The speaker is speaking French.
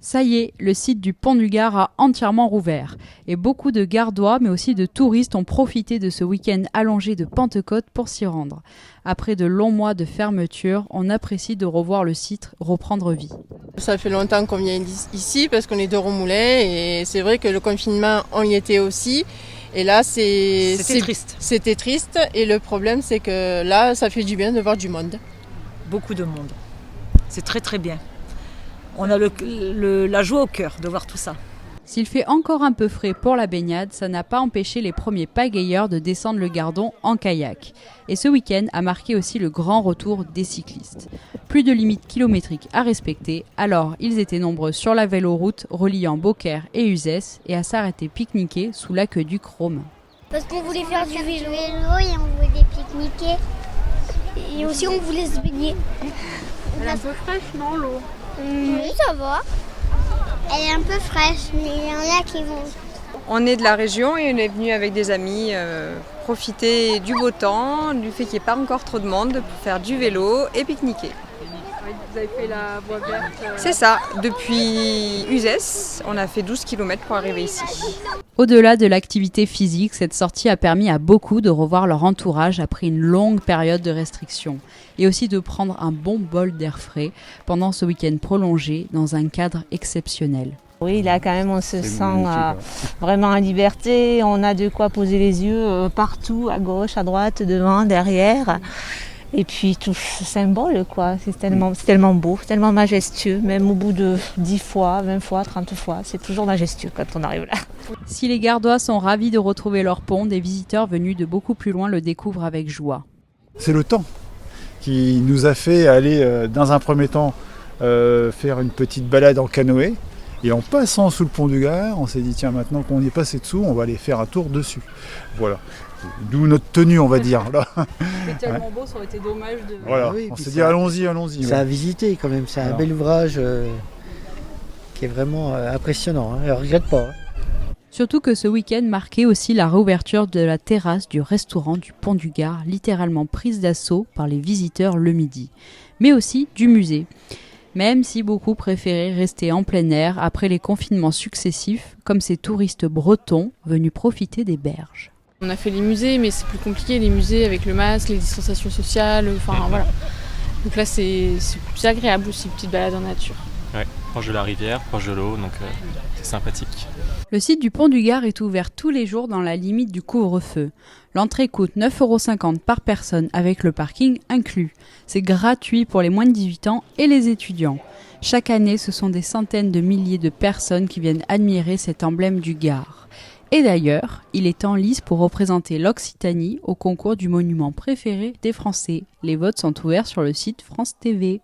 Ça y est, le site du Pont du Gard a entièrement rouvert. Et beaucoup de Gardois, mais aussi de touristes ont profité de ce week-end allongé de Pentecôte pour s'y rendre. Après de longs mois de fermeture, on apprécie de revoir le site reprendre vie. Ça fait longtemps qu'on vient ici parce qu'on est de Romoulin et c'est vrai que le confinement, on y était aussi. Et là, c'était triste. C'était triste et le problème, c'est que là, ça fait du bien de voir du monde. Beaucoup de monde. C'est très très bien. On a la joie au cœur de voir tout ça. S'il fait encore un peu frais pour la baignade, ça n'a pas empêché les premiers pagayeurs de descendre le Gardon en kayak. Et ce week-end a marqué aussi le grand retour des cyclistes. Plus de limites kilométriques à respecter, alors ils étaient nombreux sur la véloroute reliant Beaucaire et Uzès et à s'arrêter pique-niquer sous l'aqueduc romain. Parce qu'on voulait faire du vélo et on voulait pique-niquer. Et aussi on voulait se baigner. Elle est un peu fraîche, non, l'eau? Oui, ça va. Elle est un peu fraîche, mais il y en a qui vont. On est de la région et on est venu avec des amis profiter du beau temps, du fait qu'il n'y ait pas encore trop de monde pour faire du vélo et pique-niquer. Vous avez fait la voie verte C'est ça, depuis Uzès, on a fait 12 km pour arriver ici. Au-delà de l'activité physique, cette sortie a permis à beaucoup de revoir leur entourage après une longue période de restriction et aussi de prendre un bon bol d'air frais pendant ce week-end prolongé dans un cadre exceptionnel. Oui, là quand même on se sent vraiment en liberté, on a de quoi poser les yeux partout, à gauche, à droite, devant, derrière. Et puis tout ce symbole, quoi. C'est tellement beau, tellement majestueux, même au bout de 10 fois, 20 fois, 30 fois, c'est toujours majestueux quand on arrive là. Si les Gardois sont ravis de retrouver leur pont, des visiteurs venus de beaucoup plus loin le découvrent avec joie. C'est le temps qui nous a fait aller, dans un premier temps, faire une petite balade en canoë. Et en passant sous le pont du Gard, on s'est dit, tiens, maintenant qu'on est passé dessous, on va aller faire un tour dessus. Voilà. D'où notre tenue, on va dire. C'était tellement beau, ça aurait été dommage de... Voilà. Oui, on s'est dit, ça, allons-y. Ça a visité quand même, c'est un bel ouvrage qui est vraiment impressionnant. Je ne regrette pas. Surtout que ce week-end marquait aussi la réouverture de la terrasse du restaurant du Pont du Gard, littéralement prise d'assaut par les visiteurs le midi. Mais aussi du musée. Même si beaucoup préféraient rester en plein air après les confinements successifs, comme ces touristes bretons venus profiter des berges. On a fait les musées, mais c'est plus compliqué, les musées avec le masque, les distanciations sociales, enfin voilà. Donc là c'est plus agréable aussi, une petite balade en nature. Ouais, proche de la rivière, proche de l'eau, donc c'est sympathique. Le site du Pont du Gard est ouvert tous les jours dans la limite du couvre-feu. L'entrée coûte 9,50 € par personne avec le parking inclus. C'est gratuit pour les moins de 18 ans et les étudiants. Chaque année, ce sont des centaines de milliers de personnes qui viennent admirer cet emblème du Gard. Et d'ailleurs, il est en lice pour représenter l'Occitanie au concours du monument préféré des Français. Les votes sont ouverts sur le site France TV.